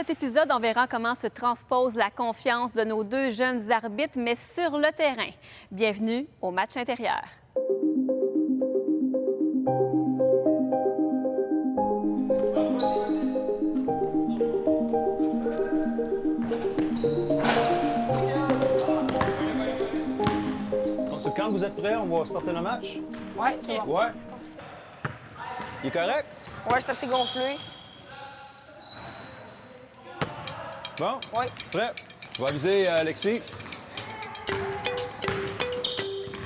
cet épisode, on verra comment se transpose la confiance de nos deux jeunes arbitres, mais sur le terrain. Bienvenue au match intérieur. Quand vous êtes prêts, on va starter le match? Ouais, c'est bon. Ouais. Il est correct? Ouais, c'est assez gonflé. Bon? Oui. Prêt? Je vais aviser Alexis.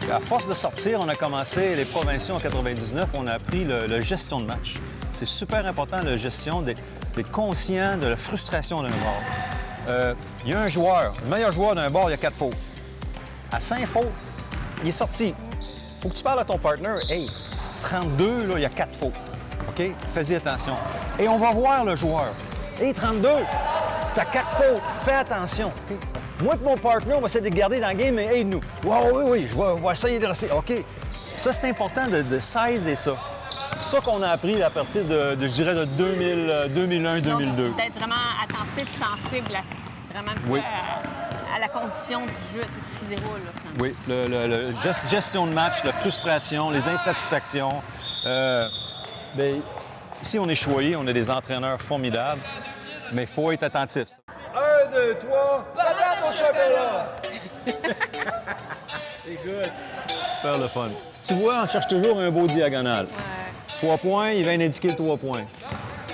À force de sortir, on a commencé les provinciaux en 99, on a appris le gestion de match. C'est super important, la gestion, d'être conscient de la frustration d'un bord. Il y a un joueur, le meilleur joueur d'un bord, il y a 4 fautes. À 5 fautes, il est sorti. Faut que tu parles à ton partner. Hey, 32, là, il y a 4 fautes. OK? Fais-y attention. Et on va voir le joueur. Hey, 32, t'as 4 fautes. Fais attention. OK? Moi et mon partner, on va essayer de le garder dans le game, mais aide-nous. Wow, oui, je vais essayer de rester. OK. Ça, c'est important de saisir ça. C'est ça qu'on a appris à partir je dirais, de 2001-2002. D'être vraiment attentif, sensible vraiment un petit peu à la condition du jeu, à tout ce qui se déroule. Là, finalement. Oui, la gestion de match, la frustration, les insatisfactions. Bien, ici, on est choyé, on a des entraîneurs formidables, mais il faut être attentif. 1, 2, 3, patate au chocolat! C'est good. Super le fun. Tu vois, on cherche toujours un beau diagonal. 3 points, il vient d'indiquer le 3 points.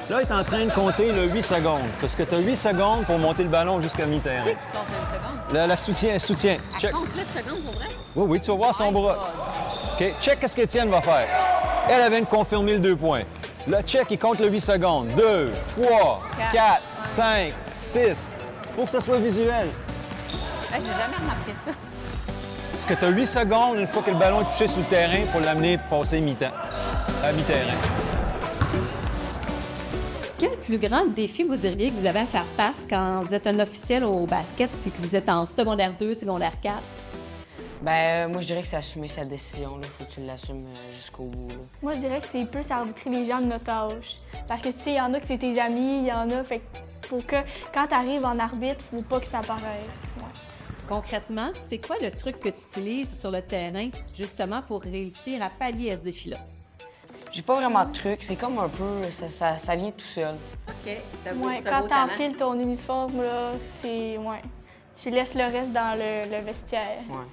Là, il est en train de compter le 8 secondes, parce que tu as 8 secondes pour monter le ballon jusqu'à mi-terrain. Oui, tu comptes 8 secondes. La soutien. Elle compte 8 secondes pour vrai? Oui, tu vas voir son bras. OK, check qu'est-ce qu'Étienne va faire. Elle vient de confirmer le 2 points. Le check, il compte le 8 secondes. 2, 3, 4, 5, 6. Faut que ça soit visuel. J'ai jamais remarqué ça. Parce que tu as 8 secondes une fois que le ballon est touché sur le terrain pour l'amener passer mi-temps, à mi-terrain. Quel plus grand défi vous diriez que vous avez à faire face quand vous êtes un officiel au basket puis que vous êtes en secondaire 2, secondaire 4? Moi, je dirais que c'est assumer sa décision. Il faut que tu l'assumes jusqu'au bout. Là. Moi, je dirais que c'est plus arbitrer les gens de notre âge. Parce que, tu sais, il y en a que c'est tes amis, il y en a, fait que pour que quand tu arrives en arbitre, faut pas que ça paraisse. Ouais. Concrètement, c'est quoi le truc que tu utilises sur le terrain justement pour réussir à pallier à ce défi-là? J'ai pas vraiment de truc. C'est comme un peu... Ça vient tout seul. OK. Ça vaut, Ouais, ça quand vaut tu talent. enfiles ton uniforme, là, c'est... Ouais. Tu laisses le reste dans le vestiaire. Ouais.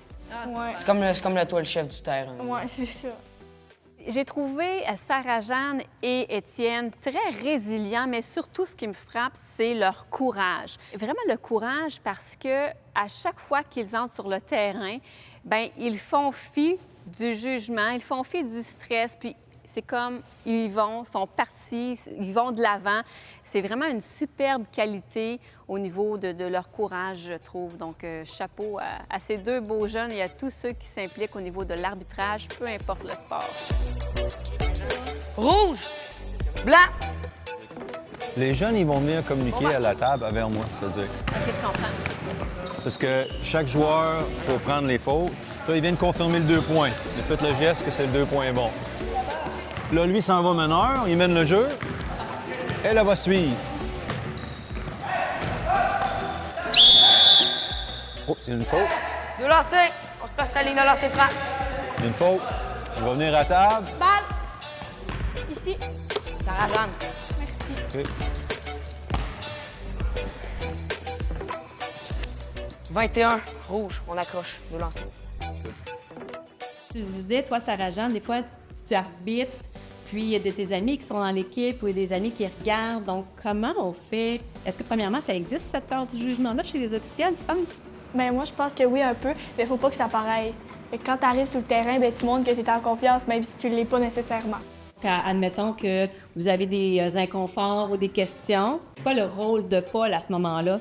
Ouais. C'est comme toi, le chef du terrain. Ouais, c'est ça. J'ai trouvé Sarah-Jeanne et Étienne très résilients, mais surtout, ce qui me frappe, c'est leur courage. Vraiment le courage parce que à chaque fois qu'ils entrent sur le terrain, bien, ils font fi du jugement, ils font fi du stress, puis c'est comme ils sont partis, ils vont de l'avant. C'est vraiment une superbe qualité au niveau de leur courage, je trouve. Donc, chapeau à ces deux beaux jeunes et à tous ceux qui s'impliquent au niveau de l'arbitrage, peu importe le sport. Rouge! Blanc! Les jeunes, ils vont venir communiquer à la table avec moi, c'est-à-dire. OK, je comprends. Parce que chaque joueur faut prendre les fautes. Toi, il vient de confirmer le 2 points. Il a fait le geste que c'est le 2 points bon. Là, lui s'en va meneur, il mène le jeu. Elle va suivre. Oh, c'est une faute. Deux lancers! On se place à la ligne de lancer franc. Une faute. Il va venir à table. Balle! Ici. Sarah-Jeanne. Merci. OK. 21, rouge. On accroche. Deux lancers. Tu disais, toi, Sarah-Jeanne, des fois, tu arbitres, puis il y a de tes amis qui sont dans l'équipe ou il y a des amis qui regardent. Donc, comment on fait? Est-ce que, premièrement, ça existe, cette peur du jugement-là, chez les officiels, tu penses? Ben moi, je pense que oui, un peu, mais faut pas que ça paraisse. Fait que quand tu arrives sur le terrain, ben tu montres que tu es en confiance, même si tu l'es pas nécessairement. Admettons que vous avez des inconforts ou des questions. C'est quoi le rôle de Paul à ce moment-là?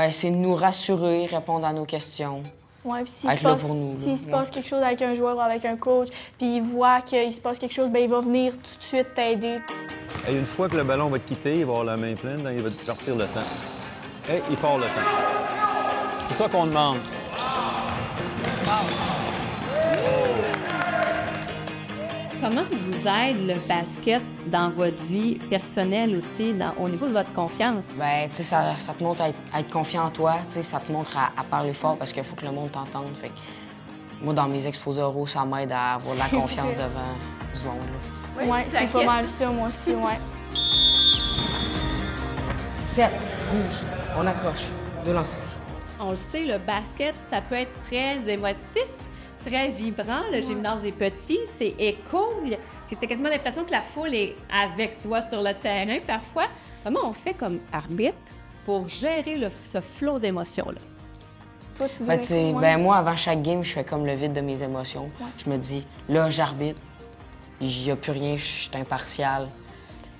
C'est de nous rassurer, répondre à nos questions. Ouais, puis s'il Être se là passe, pour nous, là. s'il se Ouais. passe quelque chose avec un joueur ou avec un coach, puis il voit qu'il se passe quelque chose, ben il va venir tout de suite t'aider. Et une fois que le ballon va te quitter, il va avoir la main pleine, donc il va te sortir le temps. Et il part le temps. C'est ça qu'on demande. comment vous aide le basket dans votre vie personnelle aussi, au niveau de votre confiance? Ben, tu sais, ça te montre à être confiant en toi, tu sais, ça te montre à parler fort parce qu'il faut que le monde t'entende. Fait que moi, dans mes exposés oraux, ça m'aide à avoir de la confiance devant du monde, là. Ouais, c'est pas mal ça, moi aussi, ouais. 7, rouge, on accroche, 2 lancers. On le sait, le basket, ça peut être très émotif, très vibrant. Le gymnase est petit, c'est écho. T'as quasiment l'impression que la foule est avec toi sur le terrain parfois. Comment on fait comme arbitre pour gérer ce flot d'émotions-là? Toi, tu Ben, dirais tu sais, quoi? ben, moi, avant chaque game, je fais comme le vide de mes émotions. Je me dis, là, j'arbitre, il n'y a plus rien, je suis impartial,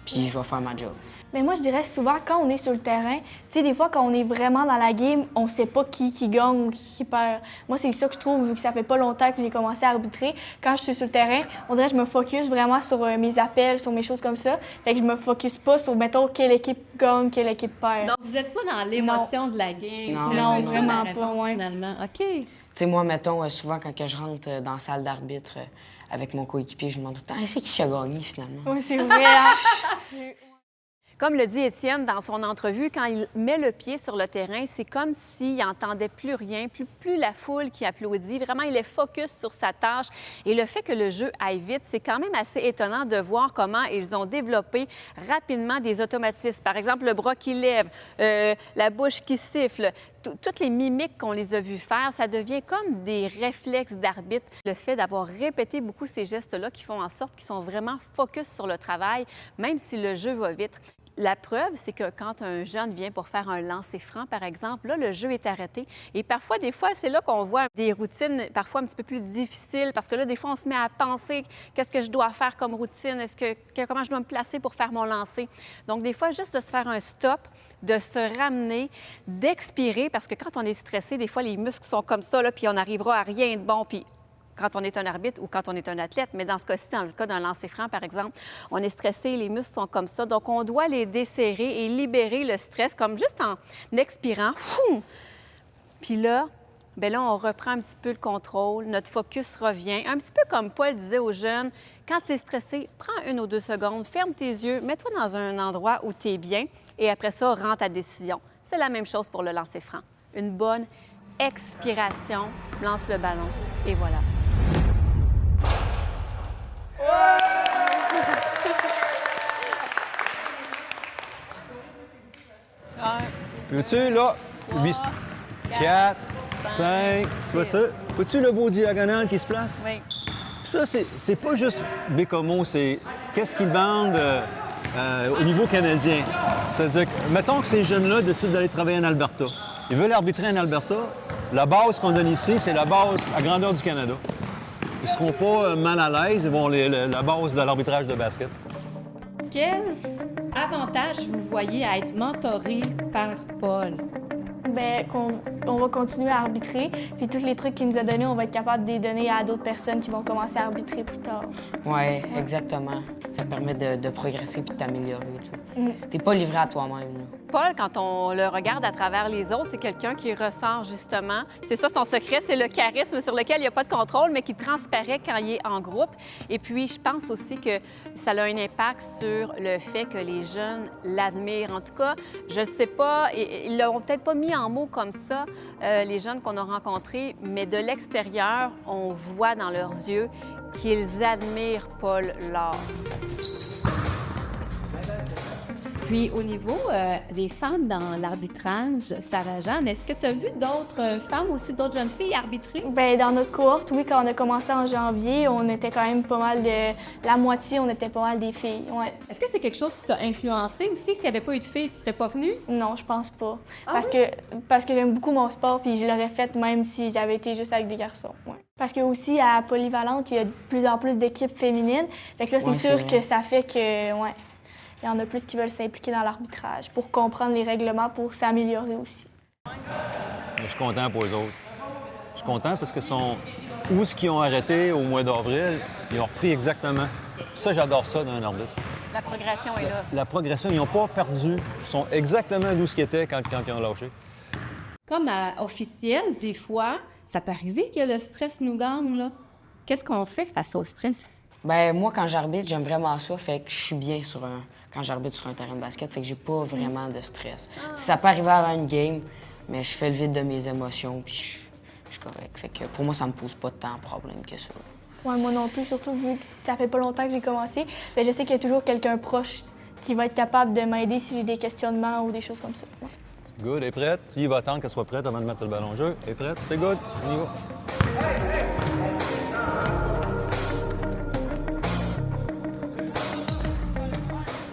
puis je vais faire ma job. Mais moi, je dirais souvent, quand on est sur le terrain, tu sais, des fois, quand on est vraiment dans la game, on sait pas qui gagne ou qui perd. Moi, c'est ça que je trouve, vu que ça fait pas longtemps que j'ai commencé à arbitrer. Quand je suis sur le terrain, on dirait que je me focus vraiment sur mes appels, sur mes choses comme ça. Fait que je me focus pas sur, mettons, quelle équipe gagne, quelle équipe perd. Donc, vous n'êtes pas dans l'émotion de la game. Non. C'est Non, un peu ça, vraiment la pas, réponse, ouais. finalement. OK. Tu sais, moi, mettons, souvent, quand que je rentre dans la salle d'arbitre avec mon coéquipier, je me demande tout le temps, c'est qui a gagné, finalement? Oui, c'est vrai. Hein? Comme le dit Étienne dans son entrevue, quand il met le pied sur le terrain, c'est comme s'il n'entendait plus rien, plus la foule qui applaudit. Vraiment, il est focus sur sa tâche. Et le fait que le jeu aille vite, c'est quand même assez étonnant de voir comment ils ont développé rapidement des automatismes. Par exemple, le bras qui lève, la bouche qui siffle. Toutes les mimiques qu'on les a vues faire, ça devient comme des réflexes d'arbitre. Le fait d'avoir répété beaucoup ces gestes-là qui font en sorte qu'ils sont vraiment focus sur le travail, même si le jeu va vite. La preuve, c'est que quand un jeune vient pour faire un lancer franc, par exemple, là, le jeu est arrêté. Et parfois, des fois, c'est là qu'on voit des routines parfois un petit peu plus difficiles parce que là, des fois, on se met à penser qu'est-ce que je dois faire comme routine, comment je dois me placer pour faire mon lancer. Donc, des fois, juste de se faire un stop, de se ramener, d'expirer, parce que quand on est stressé, des fois, les muscles sont comme ça, là, puis on n'arrivera à rien de bon, puis quand on est un arbitre ou quand on est un athlète. Mais dans ce cas-ci, dans le cas d'un lancer franc, par exemple, on est stressé, les muscles sont comme ça. Donc, on doit les desserrer et libérer le stress, comme juste en expirant. Fou! Puis là, bien là, on reprend un petit peu le contrôle, notre focus revient. Un petit peu comme Paul disait aux jeunes, quand tu es stressé, prends 1 ou 2 secondes, ferme tes yeux, mets-toi dans un endroit où tu es bien et après ça, rends ta décision. C'est la même chose pour le lancer franc. Une bonne expiration, lance le ballon et voilà. Peux-tu, là, 8, 4, 5, tu vois ça? Peux-tu le beau diagonal qui se place? Oui. Puis ça, c'est pas juste Bécomo, c'est qu'est-ce qu'ils vendent au niveau canadien. C'est-à-dire que, mettons que ces jeunes-là décident d'aller travailler en Alberta. Ils veulent arbitrer en Alberta. La base qu'on donne ici, c'est la base à grandeur du Canada. Ils seront pas mal à l'aise, ils vont la base de l'arbitrage de basket. Quel avantage vous voyez à être mentoré par Paul? Bien, on va continuer à arbitrer, puis tous les trucs qu'il nous a donnés, on va être capable de les donner à d'autres personnes qui vont commencer à arbitrer plus tard. Oui, exactement. Ça permet de progresser puis de t'améliorer, tu sais. T'es pas livré à toi-même, là. Paul, quand on le regarde à travers les autres, c'est quelqu'un qui ressort justement. C'est ça son secret, c'est le charisme sur lequel il n'y a pas de contrôle, mais qui transparaît quand il est en groupe. Et puis, je pense aussi que ça a un impact sur le fait que les jeunes l'admirent. En tout cas, je ne sais pas, ils l'ont peut-être pas mis en mots comme ça, les jeunes qu'on a rencontrés, mais de l'extérieur, on voit dans leurs yeux qu'ils admirent Paul Laure. Puis, au niveau des femmes dans l'arbitrage, Sarah-Jeanne, est-ce que tu as vu d'autres femmes aussi, d'autres jeunes filles arbitrer? Bien, dans notre cohorte, oui, quand on a commencé en janvier, on était quand même pas mal de... La moitié, on était pas mal des filles, ouais. Est-ce que c'est quelque chose qui t'a influencé aussi? S'il n'y avait pas eu de filles, tu serais pas venue? Non, je pense pas. Ah Parce que j'aime beaucoup mon sport, puis je l'aurais fait même si j'avais été juste avec des garçons, ouais. Parce que aussi, à Polyvalente, il y a de plus en plus d'équipes féminines. Fait que là, c'est Ouais, sûr c'est que vrai. ça fait que, ouais, il y en a plus qui veulent s'impliquer dans l'arbitrage pour comprendre les règlements, pour s'améliorer aussi. Je suis content pour eux autres. Je suis content parce que où ce qu'ils ont arrêté au mois d'avril, ils ont repris exactement. Ça, j'adore ça dans un arbitre. La progression est là. La progression, ils n'ont pas perdu. Ils sont exactement d'où ce qu'ils étaient quand ils ont lâché. Comme officiel, des fois, ça peut arriver que le stress nous gagne, là. Qu'est-ce qu'on fait face au stress? Ben moi, quand j'arbitre, j'aime vraiment ça. Fait que je suis bien quand j'arbitre sur un terrain de basket. Fait que j'ai pas vraiment de stress. Ça peut arriver avant une game, mais je fais le vide de mes émotions, puis je suis correct. Fait que pour moi, ça me pose pas tant de problème que ça. Ouais, moi non plus, surtout vu que ça fait pas longtemps que j'ai commencé. Ben, je sais qu'il y a toujours quelqu'un proche qui va être capable de m'aider si j'ai des questionnements ou des choses comme ça. Ouais. Good, elle est prête. Il va attendre qu'elle soit prête avant de mettre le ballon en jeu. Elle est prête, c'est good. On y va.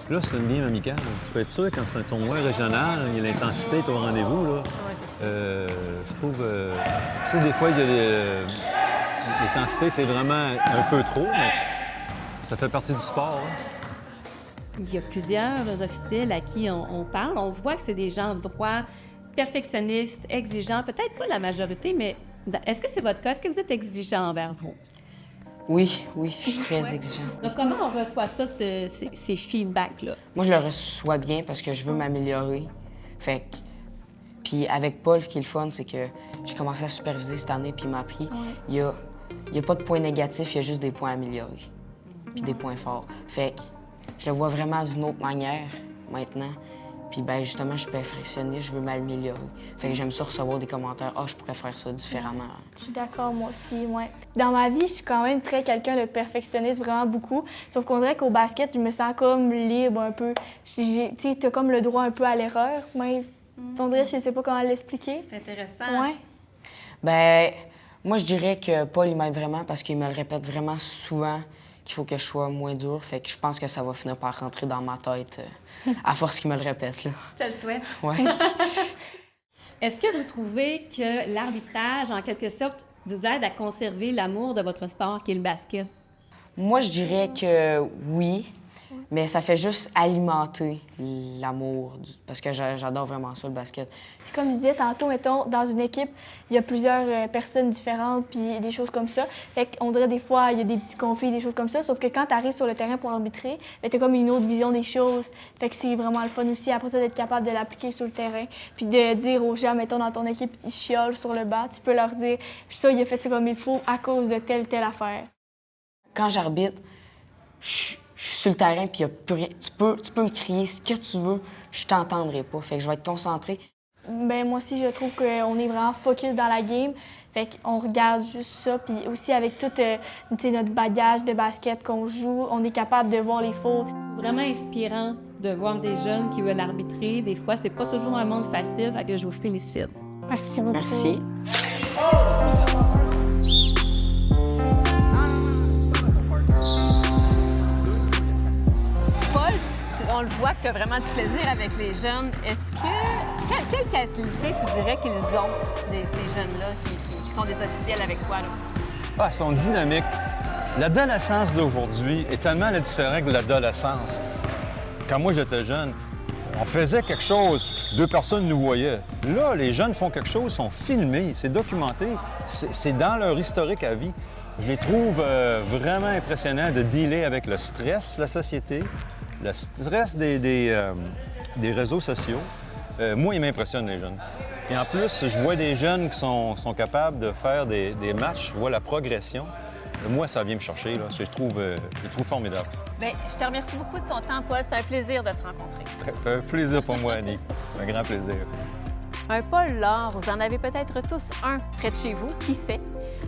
Là, c'est une game amicale. Tu peux être sûr, quand c'est un tournoi régional, l'intensité est au rendez-vous. Là. Oui, c'est sûr. Je trouve des fois, il y a l'intensité, c'est vraiment un peu trop, mais ça fait partie du sport. Hein. Il y a plusieurs officiels à qui on parle. On voit que c'est des gens droits, perfectionnistes, exigeants. Peut-être pas la majorité, mais est-ce que c'est votre cas? Est-ce que vous êtes exigeant envers vous? Oui, je suis très exigeant. Donc, comment on reçoit ça, ces feedbacks-là? Moi, je le reçois bien parce que je veux m'améliorer. Fait que... Puis avec Paul, ce qui est le fun, c'est que j'ai commencé à superviser cette année, puis il m'a appris. Il y a pas de points négatifs, il y a juste des points améliorés. Puis des points forts. Fait que je le vois vraiment d'une autre manière maintenant. Puis ben justement, je suis perfectionniste, je veux m'améliorer. Fait que j'aime ça recevoir des commentaires. Ah, je pourrais faire ça différemment. Je suis d'accord, moi aussi, ouais. Dans ma vie, je suis quand même très quelqu'un de perfectionniste, vraiment beaucoup. Sauf qu'on dirait qu'au basket, je me sens comme libre un peu. Tu sais, t'as comme le droit un peu à l'erreur, mais on dirait, je sais pas comment l'expliquer. C'est intéressant. Ouais. Ben moi, je dirais que Paul, il m'aide vraiment parce qu'il me le répète vraiment souvent qu'il faut que je sois moins dur. Fait que je pense que ça va finir par rentrer dans ma tête à force qu'il me le répète, là. Je te le souhaite. Ouais. Est-ce que vous trouvez que l'arbitrage, en quelque sorte, vous aide à conserver l'amour de votre sport qui est le basket? Moi, je dirais que oui, mais ça fait juste alimenter l'amour, parce que j'adore vraiment ça, le basket. Puis comme je disais tantôt, mettons, dans une équipe, il y a plusieurs personnes différentes, puis des choses comme ça. Fait qu'on dirait des fois, il y a des petits conflits, des choses comme ça. Sauf que quand tu arrives sur le terrain pour arbitrer, ben, t'as comme une autre vision des choses. Fait que c'est vraiment le fun aussi, après ça, d'être capable de l'appliquer sur le terrain. Puis de dire aux gens, mettons, dans ton équipe, qui chiolent sur le banc, tu peux leur dire, puis ça, il a fait ça comme il faut à cause de telle affaire. Quand j'arbitre, je suis sur le terrain, puis il y a plus rien. Tu peux me crier ce que tu veux, je t'entendrai pas. Fait que je vais être concentrée. Ben moi aussi, je trouve qu'on est vraiment focus dans la game. Fait qu'on regarde juste ça. Puis aussi, avec tout notre bagage de basket qu'on joue, on est capable de voir les fautes. Vraiment inspirant de voir des jeunes qui veulent arbitrer. Des fois, c'est pas toujours un monde facile, fait que je vous félicite. Merci beaucoup. Merci. Paul, on le voit que tu as vraiment du plaisir avec les jeunes. Est-ce que... Quelle qualité tu dirais qu'ils ont, ces jeunes-là, qui sont des officiels avec toi? Là? Ah, ils sont dynamiques. L'adolescence d'aujourd'hui est tellement différente de l'adolescence. Quand moi, j'étais jeune, on faisait quelque chose, 2 personnes nous voyaient. Là, les jeunes font quelque chose, sont filmés, c'est documenté, c'est dans leur historique à vie. Je les trouve vraiment impressionnants de dealer avec le stress de la société, le stress des réseaux sociaux. Moi, ils m'impressionnent, les jeunes. Et en plus, je vois des jeunes qui sont capables de faire des matchs, je vois la progression. Moi, ça vient me chercher, là. Je les trouve formidables. Bien, je te remercie beaucoup de ton temps, Paul. C'est un plaisir de te rencontrer. Un plaisir pour moi, Annie. Un grand plaisir. Un Paul Laure, vous en avez peut-être tous un près de chez vous, qui sait?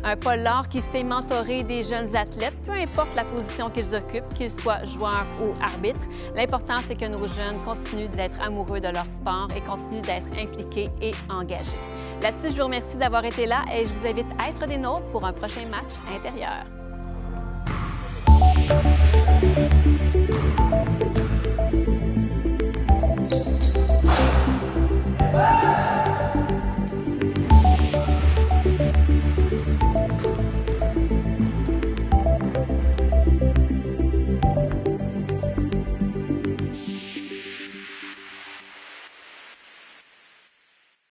Un Paul Laure qui sait mentorer des jeunes athlètes, peu importe la position qu'ils occupent, qu'ils soient joueurs ou arbitres. L'important, c'est que nos jeunes continuent d'être amoureux de leur sport et continuent d'être impliqués et engagés. Là-dessus, je vous remercie d'avoir été là et je vous invite à être des nôtres pour un prochain match intérieur.